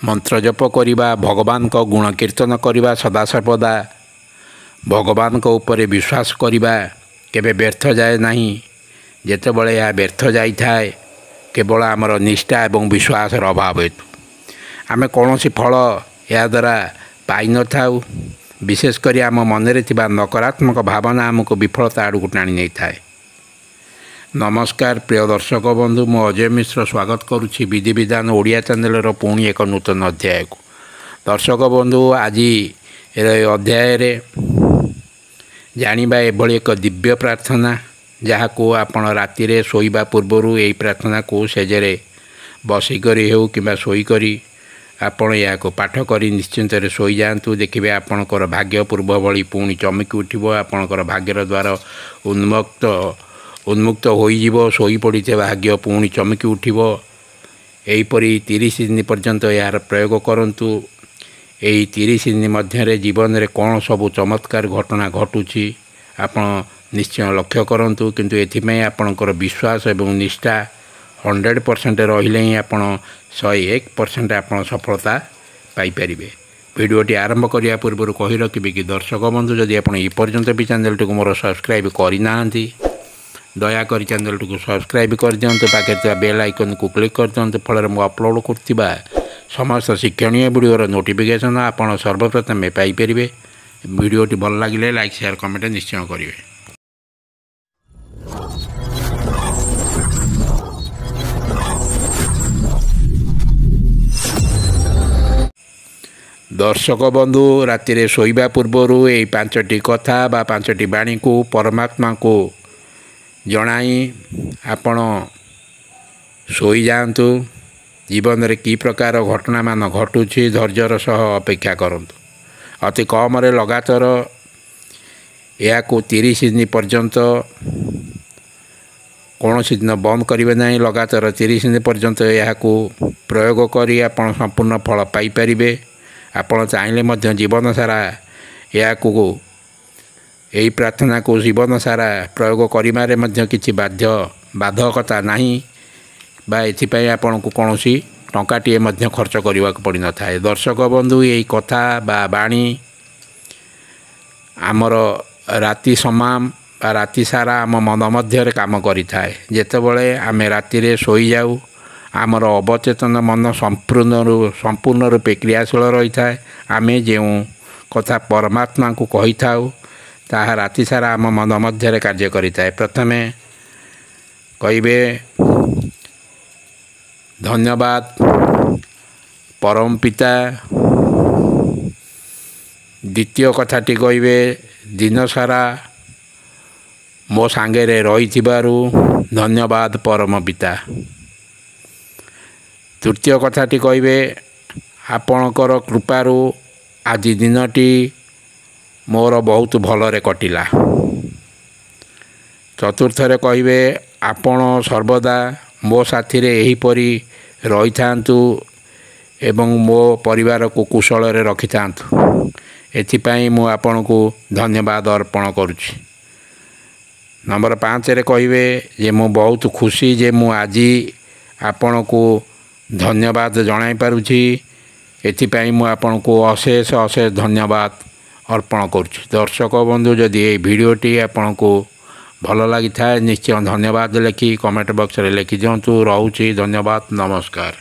मंत्र जप करवा भगवान को गुण कीर्तन करवा सदासर्वदा भगवान को ऊपर विश्वास करवा केबे व्यर्थ जाए नहीं। जेतेबेले यह व्यर्थ जाई थाए केवल आमर निष्ठा एवं विश्वास अभाव हेतु आमे कौनसी फल या द्वारा पाई न थाउ। विशेषकर आम मनरे थिबा नकारात्मक भावना आमको विफलता आड़क टाणी नहीं थाए। नमस्कार प्रिय दर्शक बंधु, मु अजय मिश्र स्वागत करुछि विधि विधान ओडिया चैनल पुणी एक नूतन अध्याय को। दर्शक बंधु, आज अध्याय रे जानिबा एभली एक दिव्य प्रार्थना जहाँको आपण राति रे सोइबा पूर्व यही प्रार्थना को सेजरे बसिकरी हो कि शोकरी आपण या पाठ करी निश्चिंत शोई जातु। देखिए आपणकर भाग्य पूर्व भली पुणी चमकी उठिब। आपणकर भाग्यर द्वार उन्मुक्त हो शोई पड़ी भाग्य पुणी चमकी उठिब। एहीपरी 30 दिन पर्यंत यार प्रयोग करंतु। यही 30 दिन मध्य जीवन में कौन सब चमत्कार घटना घटुची आपण निश्चय लक्ष्य करंतु। किंतु एथिमे आपणकर विश्वास एवं निष्ठा 100% रहिले ही आपण 101% आपण सफलता पाई परिबे। वीडियोटी आरंभ करिया पूर्व कहि रखिबे कि दर्शक बंधु, जदि आपण ए पर्यंत भी चैनल टी को मोर सब्सक्राइब करि नाहंती दयाकोरी चैनल टी को सब्सक्राइब कर दियंतु। पाखे थिबा बेल आइकन को क्लिक कर दियंतु। फल मु अपलोड करथिबा समस्त शिक्षणीय वीडियोर नोटिफिकेशन आपण सर्वप्रथम पाई परिबे। वीडियोटी भल लागिले लाइक शेयर कमेंट निश्चय करिवे। दर्शक बंधु, राति रे शोइबा पूर्व यही 5टी कथा बा 5टी बाणी को परमात्मा को जणाई आपण शोई जातु। जीवन रे की प्रकार घटना मान घटुची धैर्यर सह अपेक्षा करंतु। अति कम रे लगातार या 30 दिन पर्यंत कौन सी दिन बंद करेंगे ना। लगातार 30 दिन पर्यंत या प्रयोग करी आपण संपूर्ण फल पाई परिबे। आपण चाहिले मध्य जीवन सारा या यही प्रार्थना को जीवन सारा प्रयोग करिमारे मध्य किछि बाधकता नहीं बा एथिपाई आपण को कौनसी टंकाटीए मध्य खर्च करने को पड़ न थाए। दर्शक बंधु, यही कथा बा बाणी आमर राति समान बा राति सारा आम मन मध्य काम करि थाए। जेतेबेले आमे राति रे सोई जाऊ आमर अवचेतन मन संपूर्ण रूपे क्रियाशील रही थाए। आमे जो कथा परमात्मा को कही थाउ ताहा राति सारा आम मन मध्य कार्य करि थाए। प्रथमे कहिबे धन्यवाद परम पिता। द्वितीय कथाटी कहिबे दिन सारा मो सांगे रे रही थिबारु धन्यवाद परम पिता। तृतीय कथाटी कहिबे आपणकर कृपारू आज दिनटी मोर बहुत भलरे कटिला। चतुर्थरे कहिबे आपण सर्वदा मो साथी रे एहीपरी रही थांतु एवं मो परिवार को कुशल रे रखि थांतु। एथिपाई मु आपण को धन्यवाद अर्पण करुछि। नंबर 5 रे कहिबे जे मु बहुत खुशी जे मु आज आपण को धन्यवाद जणाई पारुछि। एथिपाई मु आपण को अशेष अशेष धन्यवाद अर्पण करुछि। दर्शक बंधु, जदि ये वीडियोटी आपण को भल लगी थाए निश्चय धन्यवाद लिखि कमेंट बॉक्स रे लिखि दियंतु। रहूछि धन्यवाद, नमस्कार।